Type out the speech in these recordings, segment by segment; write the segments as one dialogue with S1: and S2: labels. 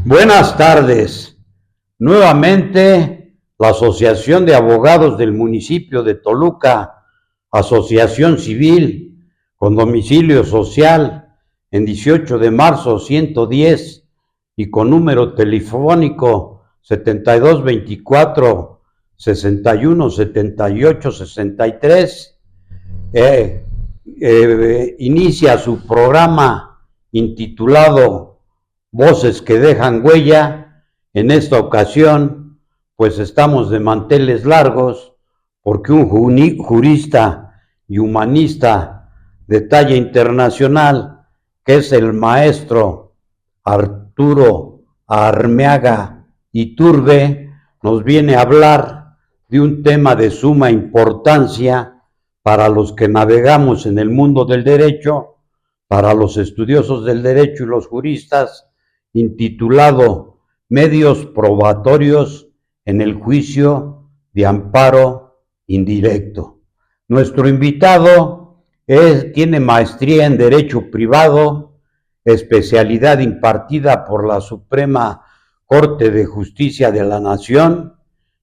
S1: Buenas tardes. Nuevamente, la Asociación de Abogados del Municipio de Toluca, Asociación Civil con domicilio social en 18 de marzo 110 y con número telefónico 7224 61 78 63, inicia su programa intitulado Voces que dejan huella. En esta ocasión, pues estamos de manteles largos porque un jurista y humanista de talla internacional, que es el maestro Arturo Armeaga Iturbe, nos viene a hablar de un tema de suma importancia para los que navegamos en el mundo del derecho, para los estudiosos del derecho y los juristas, intitulado Medios probatorios en el juicio de amparo indirecto. Nuestro invitado tiene maestría en Derecho Privado, especialidad impartida por la Suprema Corte de Justicia de la Nación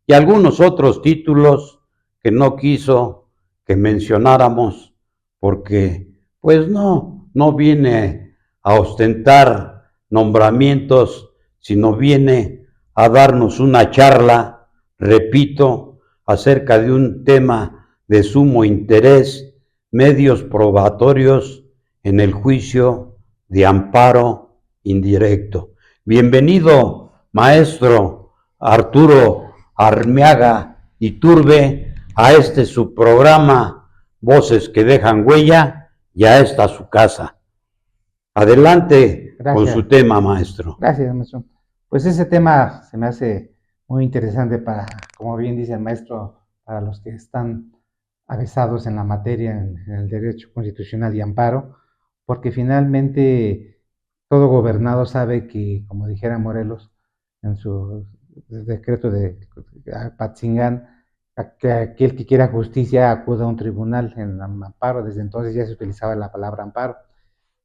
S1: y algunos otros títulos que no quiso que mencionáramos porque pues no viene a ostentar nombramientos, sino viene a darnos una charla, repito, acerca de un tema de sumo interés, medios probatorios en el juicio de amparo indirecto. Bienvenido, maestro Arturo Armeaga Iturbe, a su programa Voces que dejan huella, y a esta su casa. Adelante. Gracias. Con su tema, maestro.
S2: Gracias, maestro. Pues ese tema se me hace muy interesante para, como bien dice el maestro, para los que están avesados en la materia, en el derecho constitucional y amparo, porque finalmente todo gobernado sabe que, como dijera Morelos en su decreto de Patzingán, que aquel que quiera justicia acuda a un tribunal en amparo. Desde entonces ya se utilizaba la palabra amparo.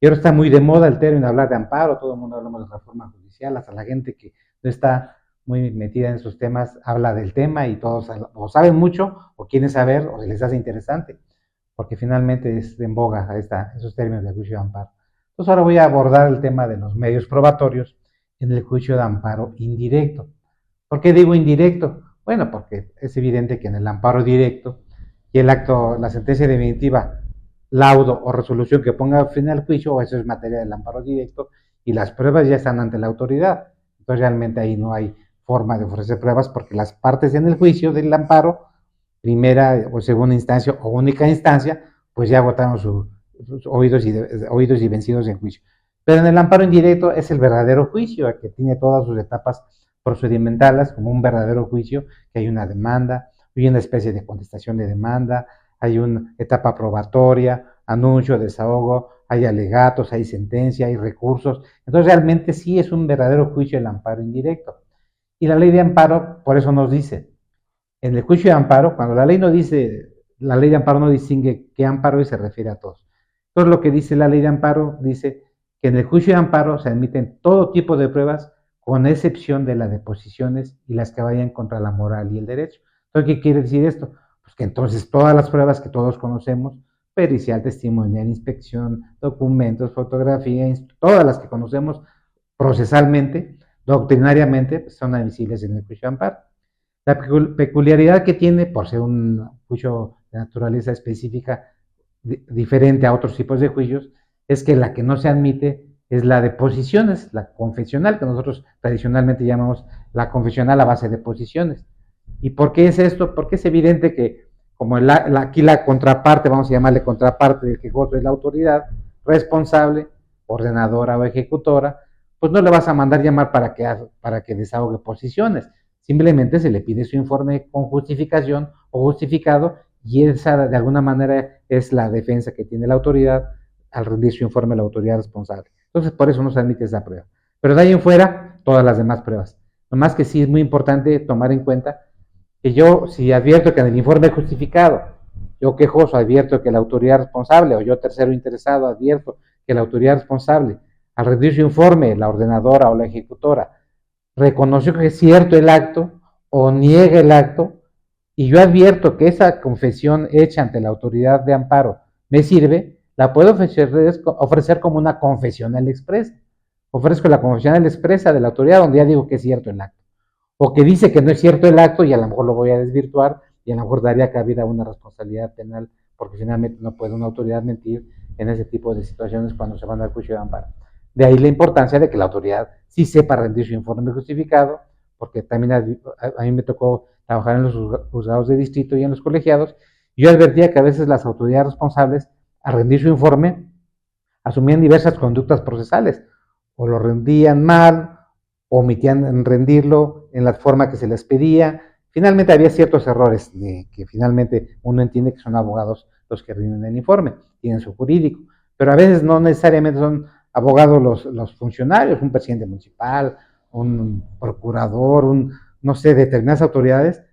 S2: Y ahora está muy de moda el término hablar de amparo, todo el mundo hablamos de reforma judicial, hasta la gente que no está muy metida en esos temas habla del tema y todos o saben mucho o quieren saber o les hace interesante, porque finalmente es en boga esos términos del juicio de amparo. Entonces ahora voy a abordar el tema de los medios probatorios en el juicio de amparo indirecto. ¿Por qué digo indirecto? Bueno, porque es evidente que en el amparo directo y el acto, la sentencia definitiva, laudo o resolución que ponga fin al juicio, o eso es materia del amparo directo, y las pruebas ya están ante la autoridad. Entonces realmente ahí no hay forma de ofrecer pruebas porque las partes en el juicio del amparo, primera o segunda instancia o única instancia, pues ya agotaron sus oídos y vencidos en juicio. Pero en el amparo indirecto es el verdadero juicio, que tiene todas sus etapas procedimentales, como un verdadero juicio, que hay una demanda, hay una especie de contestación de demanda, hay una etapa probatoria, anuncio, desahogo, hay alegatos, hay sentencia, hay recursos. Entonces realmente sí es un verdadero juicio el amparo indirecto. Y la ley de amparo por eso nos dice, en el juicio de amparo, cuando la ley no dice, la ley de amparo no distingue qué amparo es, se refiere a todos. Entonces lo que dice la ley de amparo dice que en el juicio de amparo se admiten todo tipo de pruebas con excepción de las deposiciones y las que vayan contra la moral y el derecho. Entonces, ¿qué quiere decir esto? Pues que entonces todas las pruebas que todos conocemos, pericial, testimonial, inspección, documentos, fotografía, todas las que conocemos procesalmente, doctrinariamente, pues son admisibles en el juicio de amparo. La peculiaridad que tiene, por ser un juicio de naturaleza específica diferente a otros tipos de juicios, es que la que no se admite es la de posiciones, la confesional, que nosotros tradicionalmente llamamos la confesional a base de posiciones. ¿Y por qué es esto? Porque es evidente que como aquí la contraparte, vamos a llamarle contraparte del quejoso, es la autoridad responsable, ordenadora o ejecutora, pues no le vas a mandar llamar para que desahogue posiciones. Simplemente se le pide su informe con justificación o justificado, y esa de alguna manera es la defensa que tiene la autoridad al rendir su informe a la autoridad responsable. Entonces, por eso no se admite esa prueba. Pero de ahí en fuera, todas las demás pruebas. Nomás que sí es muy importante tomar en cuenta que yo, si advierto que en el informe justificado, yo quejoso advierto que la autoridad responsable, o yo tercero interesado advierto que la autoridad responsable, al rendir su informe, la ordenadora o la ejecutora, reconoció que es cierto el acto o niega el acto, y yo advierto que esa confesión hecha ante la autoridad de amparo me sirve, la puedo ofrecer como una confesional expresa. Ofrezco la confesional expresa de la autoridad donde ya digo que es cierto el acto, o que dice que no es cierto el acto y a lo mejor lo voy a desvirtuar y a lo mejor daría cabida a una responsabilidad penal, porque finalmente no puede una autoridad mentir en ese tipo de situaciones cuando se van al juicio de amparo. De ahí la importancia de que la autoridad sí sepa rendir su informe justificado, porque también a mí me tocó trabajar en los juzgados de distrito y en los colegiados, y yo advertía que a veces las autoridades responsables a rendir su informe asumían diversas conductas procesales, o lo rendían mal, o omitían en rendirlo en la forma que se les pedía. Finalmente había ciertos errores que finalmente uno entiende que son abogados los que rinden el informe, tienen su jurídico, pero a veces no necesariamente son abogados los funcionarios, un presidente municipal, un procurador, no sé, determinadas autoridades.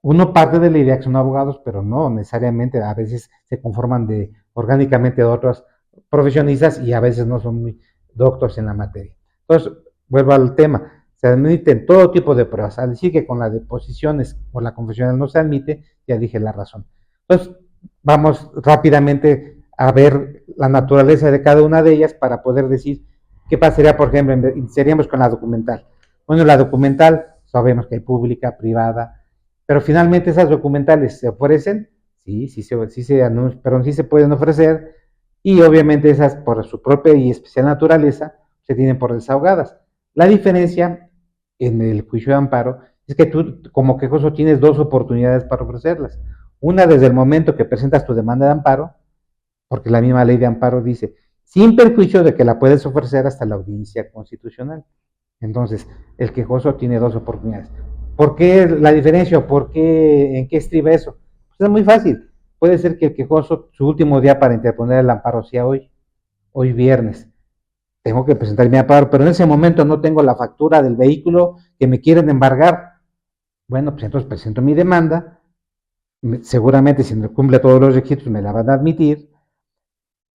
S2: Uno parte de la idea que son abogados, pero no necesariamente, a veces se conforman orgánicamente de otros profesionistas y a veces no son muy doctos en la materia. Entonces, vuelvo al tema, se admiten todo tipo de pruebas. Al decir que con las deposiciones o la confesional no se admite, ya dije la razón. Entonces, vamos rápidamente a ver la naturaleza de cada una de ellas para poder decir qué pasaría, por ejemplo, iniciaríamos con la documental. Bueno, la documental sabemos que hay pública, privada, pero finalmente esas documentales se ofrecen, sí se pueden ofrecer, y obviamente esas por su propia y especial naturaleza se tienen por desahogadas. La diferencia en el juicio de amparo es que tú como quejoso tienes dos oportunidades para ofrecerlas. Una desde el momento que presentas tu demanda de amparo, porque la misma ley de amparo dice, sin perjuicio de que la puedes ofrecer hasta la audiencia constitucional. Entonces, el quejoso tiene dos oportunidades. ¿Por qué la diferencia? ¿En qué estriba eso? Pues es muy fácil. Puede ser que el quejoso, su último día para interponer el amparo sea hoy viernes. Tengo que presentar mi amparo, pero en ese momento no tengo la factura del vehículo que me quieren embargar. Bueno, pues entonces presento mi demanda. Seguramente si no cumple todos los requisitos me la van a admitir.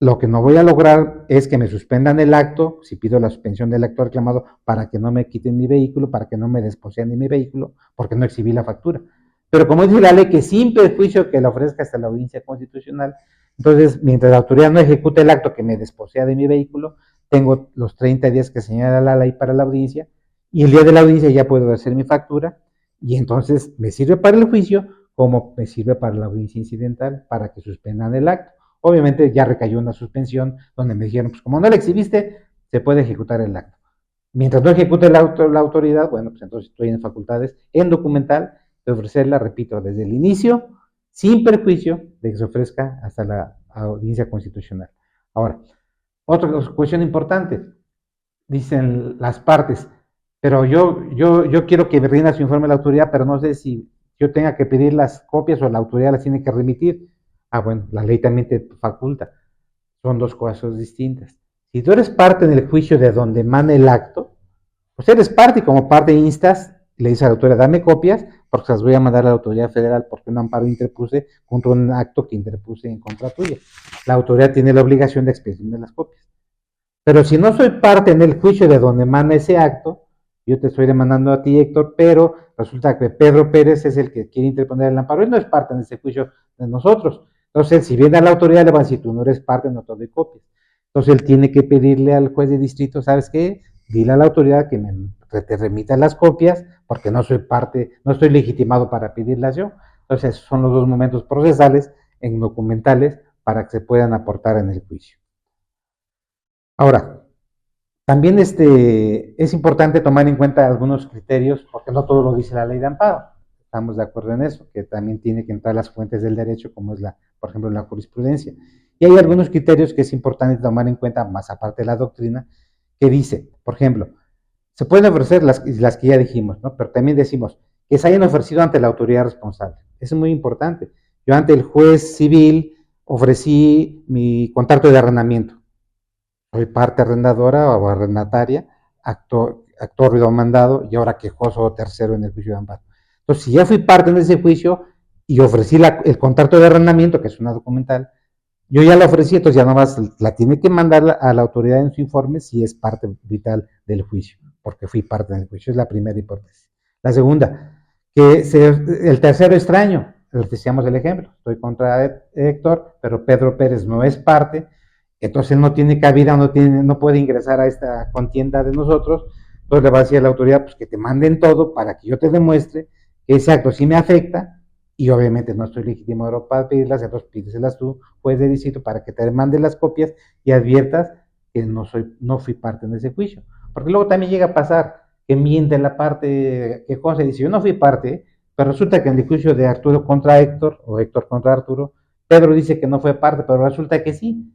S2: Lo que no voy a lograr es que me suspendan el acto, si pido la suspensión del acto reclamado, para que no me quiten mi vehículo, para que no me desposean de mi vehículo, porque no exhibí la factura. Pero como dice la ley, que sin perjuicio que la ofrezca hasta la audiencia constitucional, entonces, mientras la autoridad no ejecute el acto que me desposea de mi vehículo, tengo los 30 días que señala la ley para la audiencia, y el día de la audiencia ya puedo hacer mi factura, y entonces me sirve para el juicio, como me sirve para la audiencia incidental, para que suspendan el acto. Obviamente ya recayó una suspensión donde me dijeron, pues como no la exhibiste, se puede ejecutar el acto. Mientras no ejecute la autoridad, bueno, pues entonces estoy en facultades en documental de ofrecerla, repito, desde el inicio, sin perjuicio de que se ofrezca hasta la audiencia constitucional. Ahora, otra cuestión importante, dicen las partes, pero yo quiero que me rinda su informe a la autoridad, pero no sé si yo tenga que pedir las copias o la autoridad las tiene que remitir. Ah, bueno, la ley también te faculta. Son dos cosas distintas. Si tú eres parte en el juicio de donde emana el acto, pues eres parte y como parte instas, le dices a la autoridad, dame copias, porque se las voy a mandar a la autoridad federal porque un amparo interpuse contra un acto que interpuse en contra tuya. La autoridad tiene la obligación de expedirme las copias. Pero si no soy parte en el juicio de donde emana ese acto, yo te estoy demandando a ti, Héctor, pero resulta que Pedro Pérez es el que quiere interponer el amparo y no es parte en ese juicio de nosotros. Entonces, si viene a la autoridad, le van a decir, tú no eres parte, no te doy copias. Entonces, él tiene que pedirle al juez de distrito, ¿sabes qué? Dile a la autoridad que te remita las copias, porque no soy parte, no estoy legitimado para pedirlas yo. Entonces, son los dos momentos procesales en documentales para que se puedan aportar en el juicio. Ahora, también es importante tomar en cuenta algunos criterios, porque no todo lo dice la ley de amparo. Estamos de acuerdo en eso, que también tiene que entrar las fuentes del derecho, como es por ejemplo, la jurisprudencia. Y hay algunos criterios que es importante tomar en cuenta, más aparte de la doctrina, que dice, por ejemplo, se pueden ofrecer las que ya dijimos, ¿no? Pero también decimos que se hayan ofrecido ante la autoridad responsable. Eso es muy importante. Yo ante el juez civil ofrecí mi contrato de arrendamiento. Soy parte arrendadora o arrendataria, actor ruido mandado y ahora quejoso o tercero en el juicio de amparo. Entonces, si ya fui parte en ese juicio y ofrecí el contrato de arrendamiento, que es una documental, yo ya la ofrecí, entonces ya nomás la tiene que mandar a la autoridad en su informe si es parte vital del juicio. porque fui parte del juicio. Es la primera hipótesis. La segunda, el tercero extraño, decíamos el ejemplo, estoy contra Héctor, pero Pedro Pérez no es parte, entonces él no tiene cabida, no puede ingresar a esta contienda de nosotros, entonces le va a decir a la autoridad pues, que te manden todo para que yo te demuestre que ese acto sí me afecta, y obviamente no estoy legítimo para pedirlas, entonces pídeselas tú, juez de distrito, para que te mande las copias y adviertas que no fui parte de ese juicio. Porque luego también llega a pasar que miente la parte quejosa y dice, yo no fui parte, pero resulta que en el juicio de Arturo contra Héctor, o Héctor contra Arturo, Pedro dice que no fue parte, pero resulta que sí.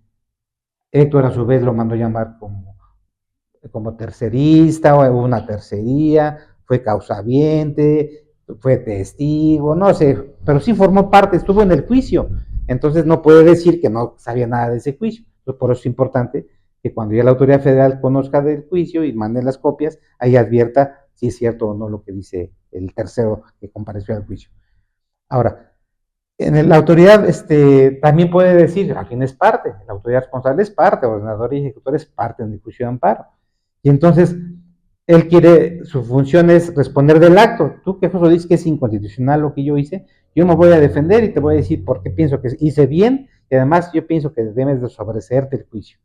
S2: Héctor a su vez lo mandó llamar como tercerista, o hubo una tercería, fue causaviente, fue testigo, no sé, pero sí formó parte, estuvo en el juicio. Entonces no puede decir que no sabía nada de ese juicio. Entonces, por eso es importante que cuando ya la autoridad federal conozca del juicio y mande las copias, ahí advierta si es cierto o no lo que dice el tercero que compareció al juicio. Ahora, la autoridad también puede decir a quién es parte, la autoridad responsable es parte, ordenador y ejecutor es parte en el juicio de amparo. Y entonces, su función es responder del acto. Tú, quejoso, dices que es inconstitucional lo que yo hice, yo me voy a defender y te voy a decir por qué pienso que hice bien, y además yo pienso que debes de sobreseerte el juicio.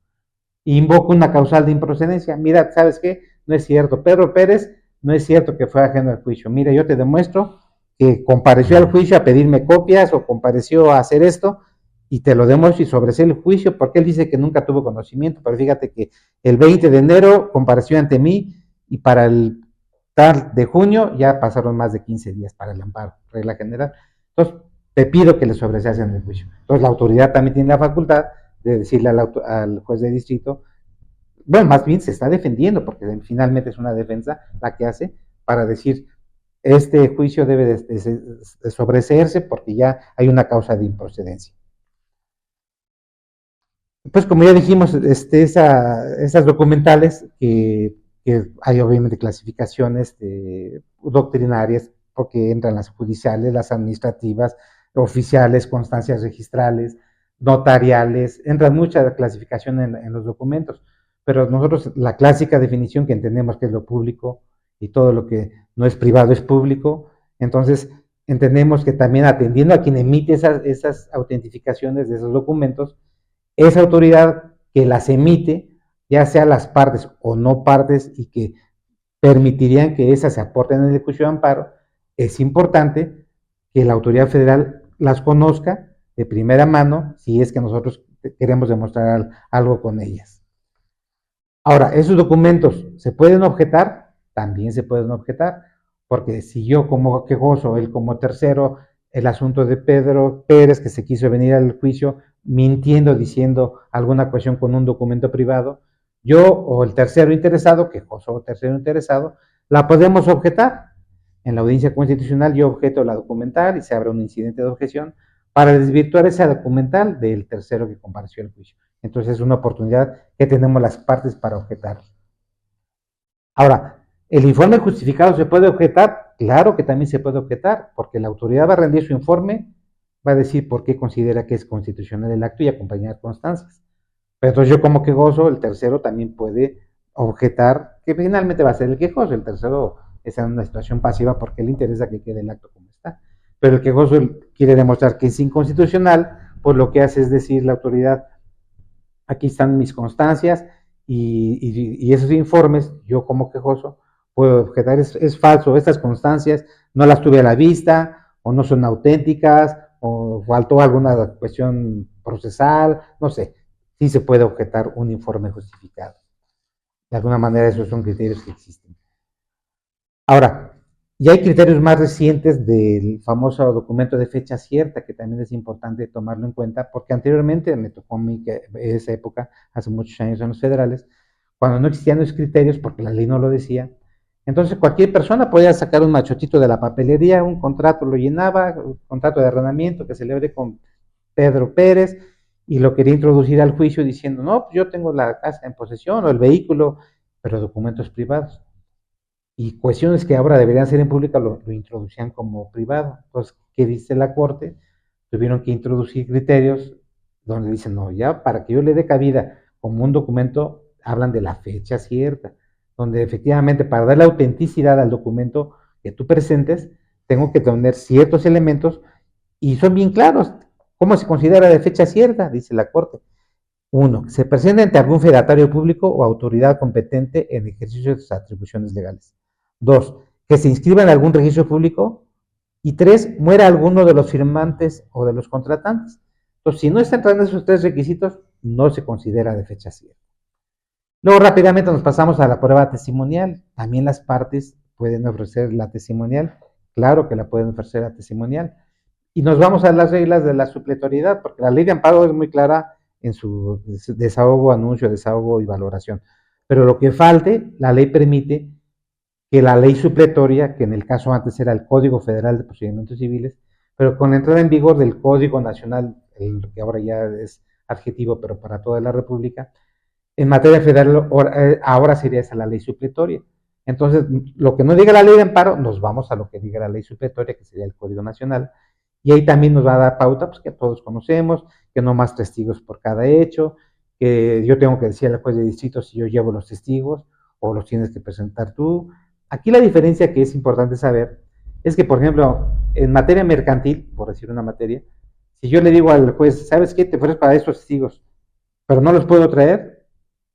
S2: Invoco una causal de improcedencia. Mira, ¿sabes qué? No es cierto. Pedro Pérez, no es cierto que fue ajeno al juicio. Mira, yo te demuestro que compareció al juicio a pedirme copias o compareció a hacer esto y te lo demuestro y sobresee el juicio porque él dice que nunca tuvo conocimiento, pero fíjate que el 20 de enero compareció ante mí y para el tal de junio ya pasaron más de 15 días para el amparo, regla general. Entonces, te pido que le sobreseas en el juicio. Entonces, la autoridad también tiene la facultad de decirle al juez de distrito, bueno, más bien se está defendiendo, porque finalmente es una defensa la que hace para decir, este juicio debe de sobreseerse porque ya hay una causa de improcedencia. Pues como ya dijimos, esas documentales que hay obviamente clasificaciones doctrinarias, porque entran las judiciales, las administrativas, oficiales, constancias registrales, notariales, entran mucha clasificación en los documentos, pero nosotros la clásica definición que entendemos que es lo público y todo lo que no es privado es público, entonces entendemos que también atendiendo a quien emite esas autentificaciones de esos documentos, esa autoridad que las emite, ya sea las partes o no partes, y que permitirían que esas se aporten en el juicio de amparo, es importante que la autoridad federal las conozca de primera mano si es que nosotros queremos demostrar algo con ellas. Ahora, esos documentos se pueden objetar, también se pueden objetar, porque si yo como quejoso, él como tercero, el asunto de Pedro Pérez, que se quiso venir al juicio mintiendo, diciendo alguna cuestión con un documento privado, yo o el tercero interesado, quejoso o tercero interesado, la podemos objetar. En la audiencia constitucional yo objeto la documental y se abre un incidente de objeción para desvirtuar esa documental del tercero que compareció al juicio. Entonces es una oportunidad que tenemos las partes para objetar. Ahora, ¿el informe justificado se puede objetar? Claro que también se puede objetar, porque la autoridad va a rendir su informe, va a decir por qué considera que es constitucional el acto y acompañar constancias. Pero entonces yo como quejoso, el tercero también puede objetar, que finalmente va a ser el quejoso, el tercero está en una situación pasiva porque le interesa que quede el acto como está. Pero el quejoso quiere demostrar que es inconstitucional, pues lo que hace es decir la autoridad, aquí están mis constancias y esos informes, yo como quejoso, puedo objetar, es falso, estas constancias no las tuve a la vista, o no son auténticas, o faltó alguna cuestión procesal, no sé, sí se puede objetar un informe justificado. De alguna manera esos son criterios que existen. Ahora, ya hay criterios más recientes del famoso documento de fecha cierta, que también es importante tomarlo en cuenta, porque anteriormente me tocó a mí que esa época, hace muchos años en los federales, cuando no existían los criterios, porque la ley no lo decía, entonces cualquier persona podía sacar un machotito de la papelería, un contrato lo llenaba, un contrato de arrendamiento que celebre con Pedro Pérez, y lo quería introducir al juicio diciendo, no, pues yo tengo la casa en posesión o el vehículo, pero documentos privados. Y cuestiones que ahora deberían ser en pública lo introducían como privado. Entonces, ¿qué dice la Corte? Tuvieron que introducir criterios donde dicen, no, ya para que yo le dé cabida como un documento, hablan de la fecha cierta. donde efectivamente para dar la autenticidad al documento que tú presentes, tengo que tener ciertos elementos y son bien claros. ¿Cómo se considera de fecha cierta? Dice la Corte. Uno, se presenta ante algún fedatario público o autoridad competente en ejercicio de sus atribuciones legales. Dos, que se inscriba en algún registro público. Y tres, muera alguno de los firmantes o de los contratantes. Entonces, si no están entrando esos tres requisitos, no se considera de fecha cierta. Luego rápidamente nos pasamos a la prueba testimonial. También las partes pueden ofrecer la testimonial. Claro que la pueden ofrecer la testimonial. Y nos vamos a las reglas de la supletoriedad, porque la ley de amparo es muy clara en su desahogo, anuncio, desahogo y valoración. Pero lo que falte, la ley permite que la ley supletoria, que en el caso antes era el Código Federal de Procedimientos Civiles, pero con la entrada en vigor del Código Nacional, el que ahora ya es adjetivo, pero para toda la República, en materia federal ahora sería esa la ley supletoria. Entonces, lo que no diga la ley de amparo, nos vamos a lo que diga la ley supletoria, que sería el Código Nacional, y ahí también nos va a dar pauta, pues que todos conocemos, que no más testigos por cada hecho, que yo tengo que decir al juez de distrito si yo llevo los testigos o los tienes que presentar tú. Aquí la diferencia que es importante saber es que, por ejemplo, en materia mercantil, por decir una materia, si yo le digo al juez, ¿sabes qué? Te ofrezco para estos testigos, pero no los puedo traer,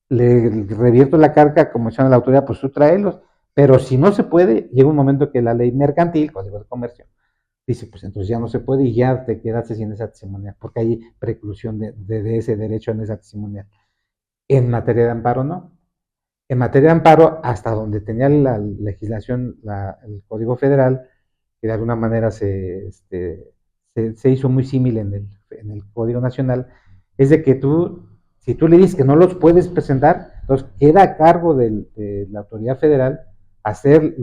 S2: le revierto la carga como decía la autoridad, pues tú tráelos, pero si no se puede, llega un momento que la ley mercantil, Código de Comercio, dice, pues entonces ya no se puede y ya te quedaste sin esa testimonial, porque hay preclusión de ese derecho en esa testimonial. En materia de amparo, no. En materia de amparo, hasta donde tenía la legislación, el Código Federal, que de alguna manera se hizo muy similar en el Código Nacional, es de que tú, si tú le dices que no los puedes presentar, entonces queda a cargo de la autoridad federal hacer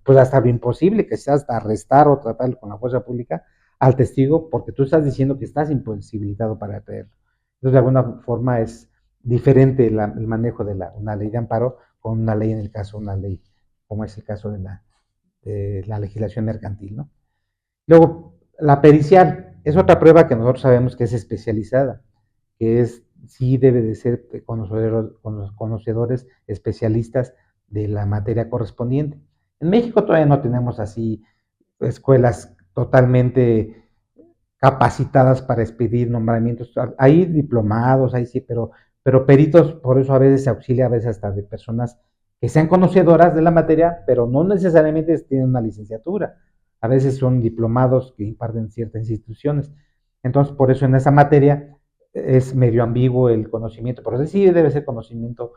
S2: pues hasta lo imposible, que sea hasta arrestar o tratar con la fuerza pública al testigo, porque tú estás diciendo que estás imposibilitado para traerlo. Entonces, de alguna forma es diferente el manejo de una ley de amparo con una ley, en el caso, una ley, como es el caso de la legislación mercantil, ¿no? Luego, la pericial es otra prueba que nosotros sabemos que es especializada, que es, sí debe de ser conocedores especialistas de la materia correspondiente. En México todavía no tenemos así escuelas totalmente capacitadas para expedir nombramientos. Hay diplomados, ahí sí, pero peritos, por eso a veces se auxilia, a veces hasta de personas que sean conocedoras de la materia, pero no necesariamente tienen una licenciatura. A veces son diplomados que imparten ciertas instituciones. Entonces, por eso en esa materia es medio ambiguo el conocimiento, pero sí debe ser conocimiento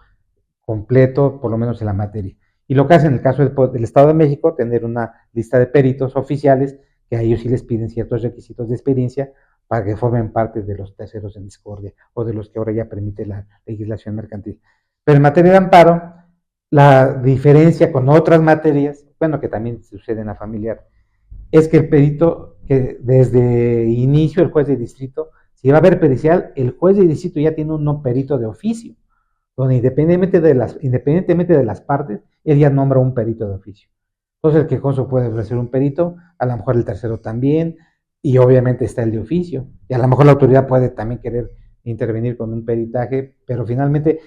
S2: completo, por lo menos en la materia. Y lo que hace en el caso del Estado de México, tener una lista de peritos oficiales, que a ellos sí les piden ciertos requisitos de experiencia para que formen parte de los terceros en discordia o de los que ahora ya permite la legislación mercantil. Pero en materia de amparo, la diferencia con otras materias, bueno, que también sucede en la familiar, es que el perito, que desde inicio el juez de distrito, si va a haber pericial, el juez de distrito ya tiene un perito de oficio, donde independientemente de las partes, él ya nombra un perito de oficio. Entonces el quejoso puede ofrecer un perito, a lo mejor el tercero también, y obviamente está el de oficio. Y a lo mejor la autoridad puede también querer intervenir con un peritaje, pero finalmente,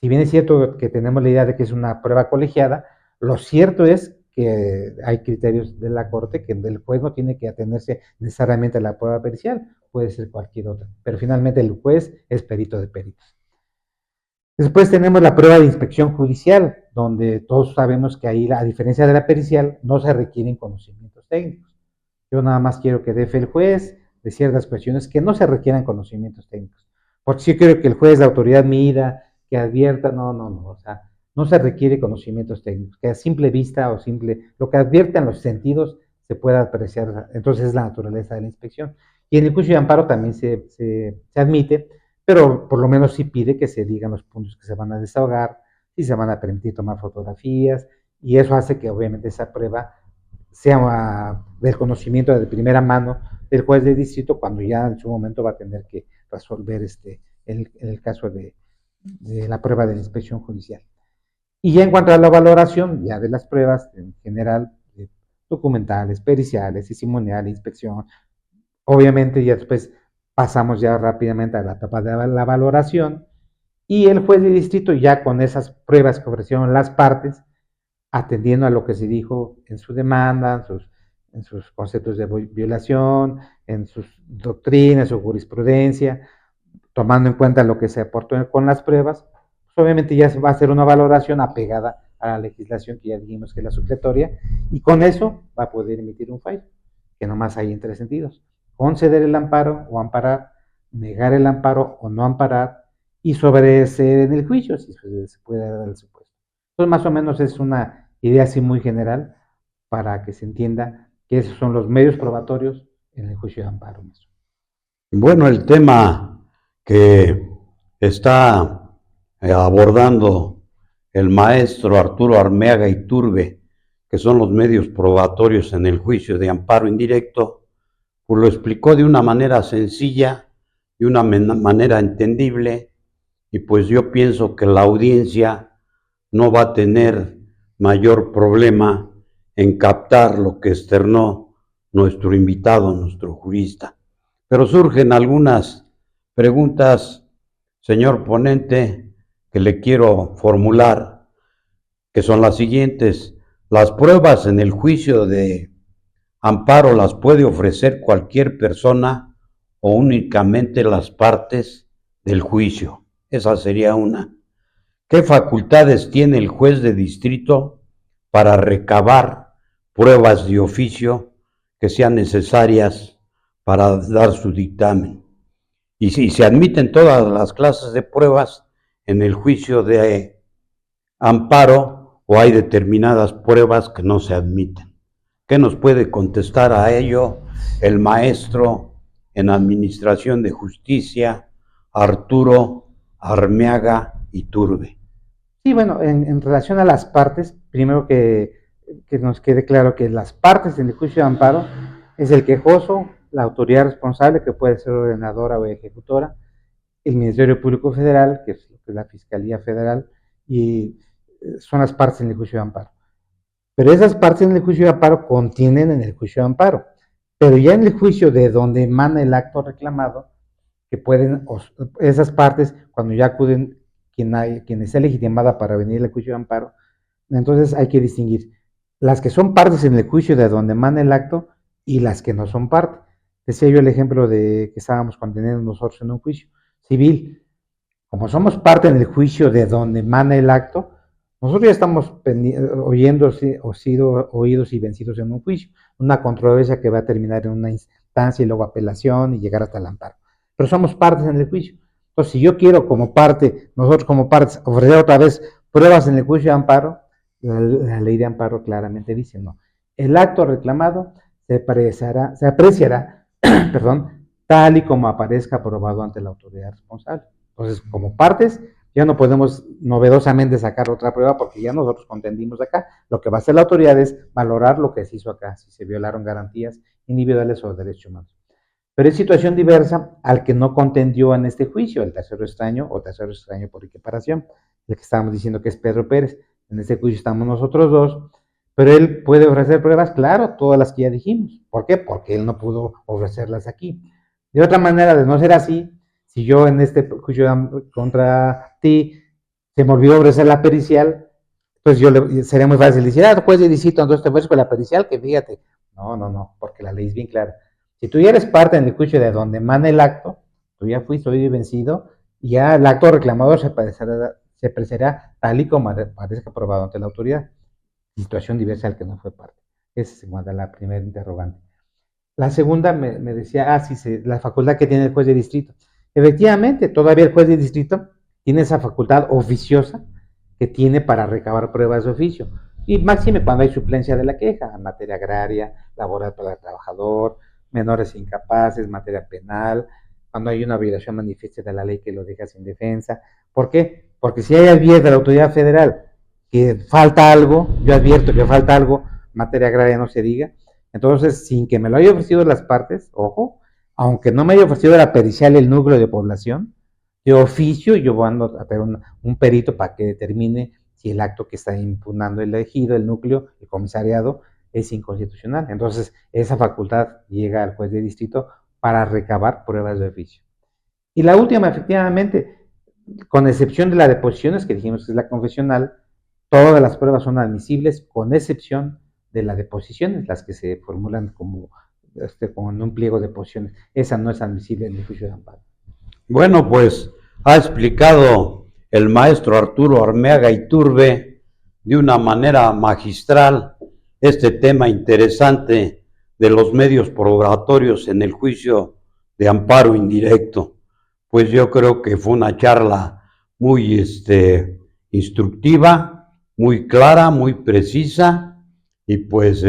S2: si bien es cierto que tenemos la idea de que es una prueba colegiada, lo cierto es que hay criterios de la Corte que el juez no tiene que atenerse necesariamente a la prueba pericial, puede ser cualquier otra, pero finalmente el juez es perito de peritos. Después tenemos la prueba de inspección judicial, donde todos sabemos que ahí, a diferencia de la pericial, no se requieren conocimientos técnicos. Yo nada más quiero que dé fe el juez de ciertas cuestiones que no se requieran conocimientos técnicos. Porque si yo quiero que el juez, la autoridad mida, que advierta, no, o sea, no se requiere conocimientos técnicos, que a simple vista o lo que adviertan los sentidos se pueda apreciar, entonces es la naturaleza de la inspección. Y en el juicio de amparo también se admite, pero por lo menos sí pide que se digan los puntos que se van a desahogar, si se van a permitir tomar fotografías, y eso hace que obviamente esa prueba sea del conocimiento de primera mano del juez de distrito, cuando ya en su momento va a tener que resolver el caso de la prueba de la inspección judicial. Y ya en cuanto a la valoración ya de las pruebas en general, documentales, periciales, testimonial, inspección, obviamente ya después pasamos ya rápidamente a la etapa de la valoración, y el juez de distrito ya con esas pruebas que ofrecieron las partes, atendiendo a lo que se dijo en su demanda, en sus conceptos de violación, en sus doctrinas, su jurisprudencia, tomando en cuenta lo que se aportó con las pruebas, pues obviamente ya se va a hacer una valoración apegada a la legislación que ya dijimos que es la supletoria, y con eso va a poder emitir un fallo, que nomás hay en tres sentidos: conceder el amparo o amparar, negar el amparo o no amparar, y sobreseer en el juicio, si se puede dar el supuesto. Entonces, más o menos es una idea así muy general para que se entienda que esos son los medios probatorios en el juicio de amparo.
S1: Bueno, el tema que está abordando el maestro Arturo Armeaga Iturbe, que son los medios probatorios en el juicio de amparo indirecto, pues lo explicó de una manera sencilla, de una manera entendible, y pues yo pienso que la audiencia no va a tener mayor problema en captar lo que externó nuestro invitado, nuestro jurista. Pero surgen algunas preguntas, señor ponente, que le quiero formular, que son las siguientes. ¿Las pruebas en el juicio de amparo las puede ofrecer cualquier persona o únicamente las partes del juicio? Esa sería una. ¿Qué facultades tiene el juez de distrito para recabar pruebas de oficio que sean necesarias para dar su dictamen? Y si se admiten todas las clases de pruebas en el juicio de amparo o hay determinadas pruebas que no se admiten. ¿Qué nos puede contestar a ello el maestro en Administración de Justicia, Arturo Armeaga Iturbe?
S2: Sí, bueno, en relación a las partes, primero que nos quede claro que las partes en el juicio de amparo es el quejoso, la autoridad responsable, que puede ser ordenadora o ejecutora, el Ministerio Público Federal, que es la Fiscalía Federal, y son las partes en el juicio de amparo. Pero esas partes en el juicio de amparo contienen en el juicio de amparo. Pero ya en el juicio de donde emana el acto reclamado, que pueden, esas partes, cuando ya acuden quien esté legitimada para venir al juicio de amparo, entonces hay que distinguir las que son partes en el juicio de donde emana el acto y las que no son parte. Decía yo el ejemplo de que estábamos conteniendo nosotros en un juicio civil. Como somos parte en el juicio de donde emana el acto, nosotros ya estamos oyendo o sido oídos y vencidos en un juicio, una controversia que va a terminar en una instancia y luego apelación y llegar hasta el amparo. Pero somos partes en el juicio. Entonces, si yo quiero como parte, nosotros como partes, ofrecer otra vez pruebas en el juicio de amparo, la ley de amparo claramente dice, no, el acto reclamado se apreciará perdón, tal y como aparezca aprobado ante la autoridad responsable. Entonces, como partes, ya no podemos novedosamente sacar otra prueba porque ya nosotros contendimos acá. Lo que va a hacer la autoridad es valorar lo que se hizo acá, si se violaron garantías individuales o derechos humanos. Pero es situación diversa al que no contendió en este juicio, el tercero extraño o tercero extraño por equiparación, el que estábamos diciendo que es Pedro Pérez. En este juicio estamos nosotros dos, pero él puede ofrecer pruebas, claro, todas las que ya dijimos. ¿Por qué? Porque él no pudo ofrecerlas aquí. De otra manera, de no ser así, si yo en este juicio contra ti se me olvidó ofrecer la pericial, pues sería muy fácil decir, juez de distrito, entonces te ofrezco la pericial, que fíjate. No, porque la ley es bien clara. Si tú ya eres parte en el juicio de donde emana el acto, tú ya fuiste hoy vencido, y ya el acto reclamador se apreciará tal y como parezca aprobado ante la autoridad. Situación diversa al que no fue parte. Esa es igual a la primera interrogante. La segunda me decía, la facultad que tiene el juez de distrito. Efectivamente, todavía el juez de distrito tiene esa facultad oficiosa que tiene para recabar pruebas de oficio. Y máxime cuando hay suplencia de la queja, en materia agraria, laboral para el trabajador, menores incapaces, materia penal, cuando hay una violación manifiesta de la ley que lo deja sin defensa. ¿Por qué? Porque si hay advierte la autoridad federal que falta algo, yo advierto que falta algo, materia agraria no se diga, entonces, sin que me lo haya ofrecido las partes, ojo, aunque no me haya ofrecido la pericial el núcleo de población, de oficio yo voy a tener un perito para que determine si el acto que está impugnando el ejido, el núcleo, el comisariado, es inconstitucional. Entonces, esa facultad llega al juez de distrito para recabar pruebas de oficio. Y la última, efectivamente, con excepción de las deposiciones que dijimos que es la confesional, todas las pruebas son admisibles, con excepción de las deposiciones, las que se formulan como en un pliego de deposiciones. Esa no es admisible en el juicio de amparo.
S1: Bueno, pues ha explicado el maestro Arturo Armeaga Iturbe de una manera magistral este tema interesante de los medios probatorios en el juicio de amparo indirecto. Pues yo creo que fue una charla muy instructiva, muy clara, muy precisa, y pues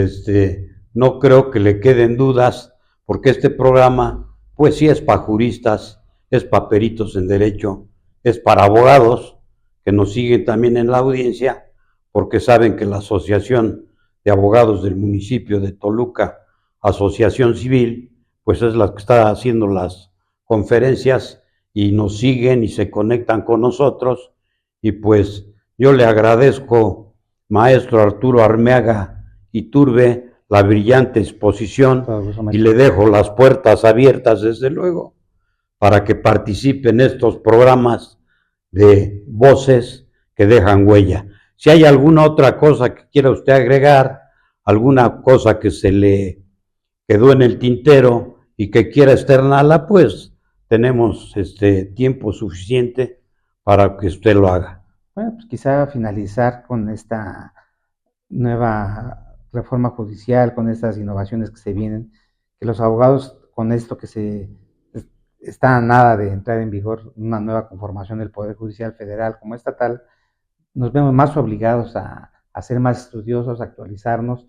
S1: no creo que le queden dudas, porque este programa pues sí es para juristas, es para peritos en derecho, es para abogados que nos siguen también en la audiencia, porque saben que la Asociación de Abogados del municipio de Toluca, Asociación Civil, pues es la que está haciendo las conferencias y nos siguen y se conectan con nosotros, y pues yo le agradezco, maestro Arturo Armeaga Iturbe, la brillante exposición, y le dejo las puertas abiertas, desde luego, para que participe en estos programas de voces que dejan huella. Si hay alguna otra cosa que quiera usted agregar, alguna cosa que se le quedó en el tintero y que quiera externarla, pues tenemos tiempo suficiente para que usted lo haga.
S2: Bueno, pues quizá finalizar con esta nueva reforma judicial, con estas innovaciones que se vienen, que los abogados con esto que se está a nada de entrar en vigor, una nueva conformación del Poder Judicial Federal como estatal, nos vemos más obligados a ser más estudiosos, a actualizarnos,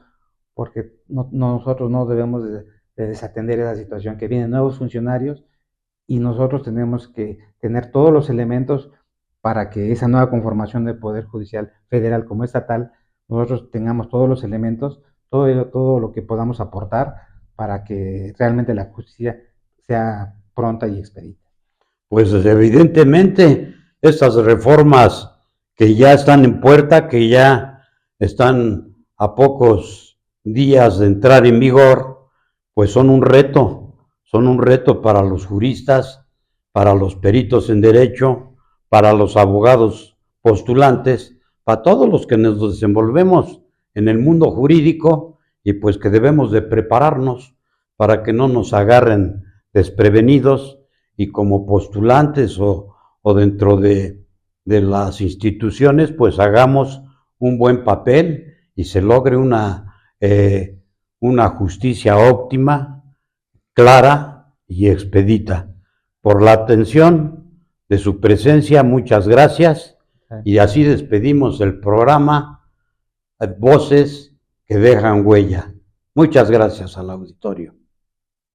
S2: porque nosotros no debemos de desatender esa situación, que vienen nuevos funcionarios y nosotros tenemos que tener todos los elementos para que esa nueva conformación del Poder Judicial Federal como estatal, nosotros tengamos todos los elementos, todo lo que podamos aportar para que realmente la justicia sea pronta y expedita.
S1: Pues evidentemente estas reformas que ya están en puerta, que ya están a pocos días de entrar en vigor, pues son un reto para los juristas, para los peritos en derecho, para los abogados postulantes, para todos los que nos desenvolvemos en el mundo jurídico, y pues que debemos de prepararnos para que no nos agarren desprevenidos, y como postulantes o dentro de las instituciones, pues hagamos un buen papel y se logre una justicia óptima, clara y expedita. Por la atención de su presencia, muchas gracias, y así despedimos el programa Voces que dejan huella. Muchas gracias al auditorio.